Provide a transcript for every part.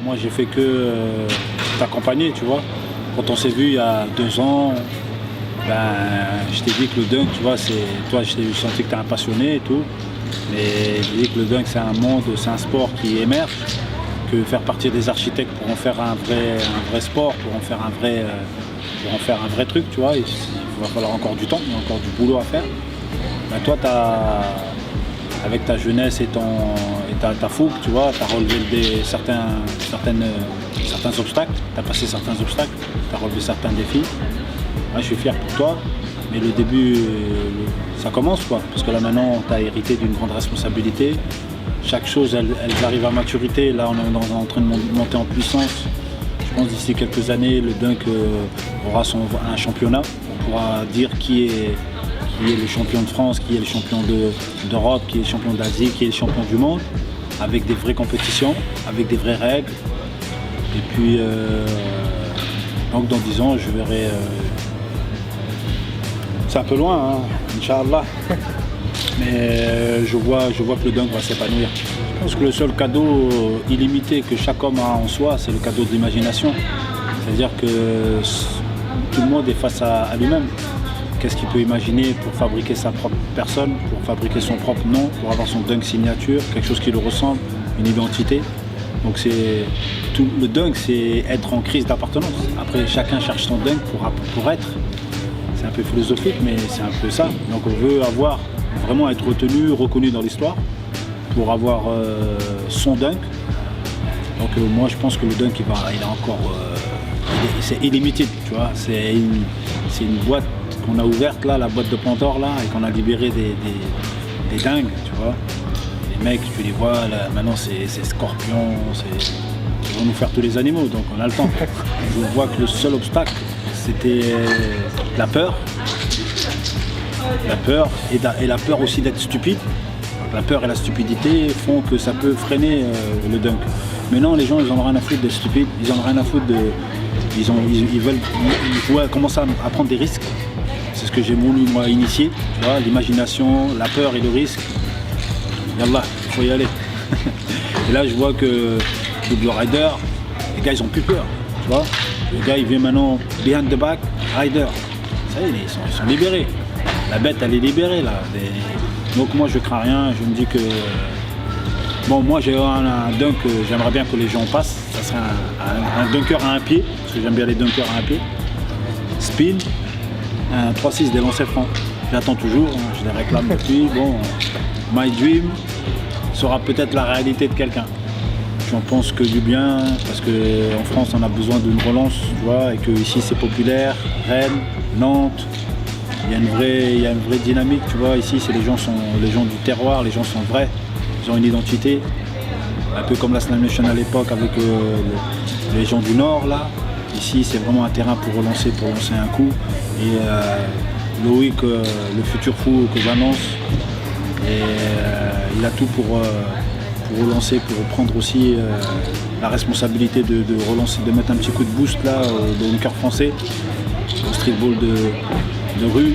Moi, j'ai fait que t'accompagner, tu vois. Quand on s'est vu il y a 2 ans, je t'ai dit que le dunk, tu vois, toi, je t'ai senti que tu es un passionné et tout. Mais j'ai dit que le dunk, c'est un monde, c'est un sport qui émerge, que faire partie des architectes pour en faire un vrai sport, pour en faire un vrai truc, tu vois. Il va falloir encore du temps, il y a encore du boulot à faire. Toi, avec ta jeunesse et ta fougue, tu vois, tu as relevé certains obstacles, tu as passé certains obstacles, tu as relevé certains défis. Moi, je suis fier pour toi, mais le début, ça commence, quoi. Parce que là, maintenant, tu as hérité d'une grande responsabilité. Chaque chose, elle arrive à maturité. Là, on est en train de monter en puissance. Je pense d'ici quelques années, le dunk aura un championnat. On pourra dire qui est le champion de France, qui est le champion d'Europe, qui est le champion d'Asie, qui est le champion du monde, avec des vraies compétitions, avec des vraies règles. Et puis, donc dans 10 ans, je verrai... c'est un peu loin, hein, Inch'Allah. Mais je vois que le dunk va s'épanouir. Je pense que le seul cadeau illimité que chaque homme a en soi, c'est le cadeau de l'imagination. C'est-à-dire que tout le monde est face à lui-même. Qu'est-ce qu'il peut imaginer pour fabriquer sa propre personne, pour fabriquer son propre nom, pour avoir son dunk signature, quelque chose qui le ressemble, une identité. Donc le dunk, c'est être en crise d'appartenance. Après, chacun cherche son dunk pour être. C'est un peu philosophique, mais c'est un peu ça. Donc on veut vraiment être retenu, reconnu dans l'histoire, pour avoir son dunk. Donc moi, je pense que le dunk, il est encore... c'est illimité, tu vois. C'est une boîte qu'on a ouverte là, la boîte de Pandore là, et qu'on a libéré des dingues, tu vois. Les mecs, tu les vois, là, maintenant c'est Scorpion, ils vont nous faire tous les animaux, donc on a le temps. Je vois que le seul obstacle, c'était la peur. La peur et la peur aussi d'être stupide. La peur et la stupidité font que ça peut freiner le dunk. Mais non, les gens, ils en ont rien à foutre d'être stupides, ils en ont rien à foutre de... Ils veulent commencer à prendre des risques. C'est ce que j'ai voulu moi initier, tu vois, l'imagination, la peur et le risque. Yallah, il faut y aller. Et là je vois que le rider, les gars ils ont plus peur, tu vois. Le gars il vient maintenant behind the back, rider. Ça y est, ils sont libérés. La bête elle est libérée là. Donc moi je crains rien, je me dis que... Bon, moi j'ai un dunk, j'aimerais bien que les gens passent. Ça serait un dunker à un pied, parce que j'aime bien les dunkers à un pied. Spin, un 3-6 des lancers francs. J'attends toujours, hein, je les réclame depuis. Bon, my dream sera peut-être la réalité de quelqu'un. J'en pense que du bien, parce qu'en France on a besoin d'une relance, tu vois, et que ici c'est populaire. Rennes, Nantes, il y a une vraie dynamique, tu vois. Ici c'est les gens du terroir, les gens sont vrais. Ils ont une identité, un peu comme la Slam Nation à l'époque avec les gens du Nord là. Ici c'est vraiment un terrain pour relancer un coup. Et Loïc, le futur fou que j'annonce, il a tout pour relancer, pour prendre aussi la responsabilité de relancer, de mettre un petit coup de boost là dans le cœur français, au streetball de rue.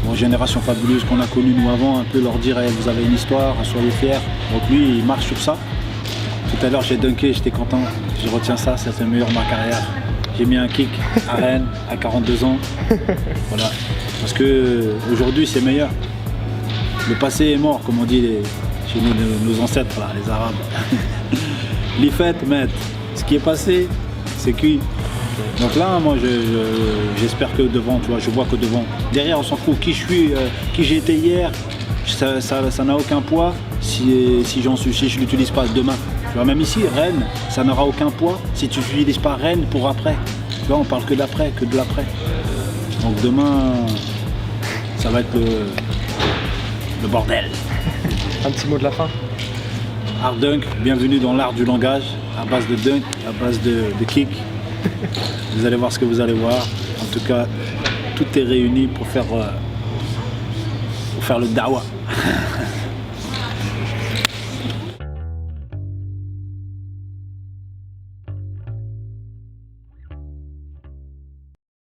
Bon, génération fabuleuse qu'on a connue nous avant, un peu leur dire hey, vous avez une histoire, soyez fiers. Donc lui il marche sur ça. Tout à l'heure j'ai dunké, j'étais content, je retiens ça, c'est le meilleur de ma carrière. J'ai mis un kick à Rennes à 42 ans. Voilà. Parce que aujourd'hui c'est meilleur. Le passé est mort, comme on dit chez nous, nos ancêtres là, les Arabes. L'ifet, maître. Ce qui est passé, c'est cuit. Donc là, moi, j'espère que devant, tu vois, je vois que devant. Derrière, on s'en fout. Qui je suis, qui j'ai été hier, ça n'a aucun poids si je l'utilise pas demain. Tu vois, même ici, Rennes, ça n'aura aucun poids si tu n'utilises pas Rennes pour après. Tu vois, on parle que d'après, que de l'après. Donc demain, ça va être le bordel. Un petit mot de la fin. Art dunk, bienvenue dans l'art du langage, à base de dunk, à base de kick. Vous allez voir ce que vous allez voir. En tout cas, tout est réuni pour faire le dawa.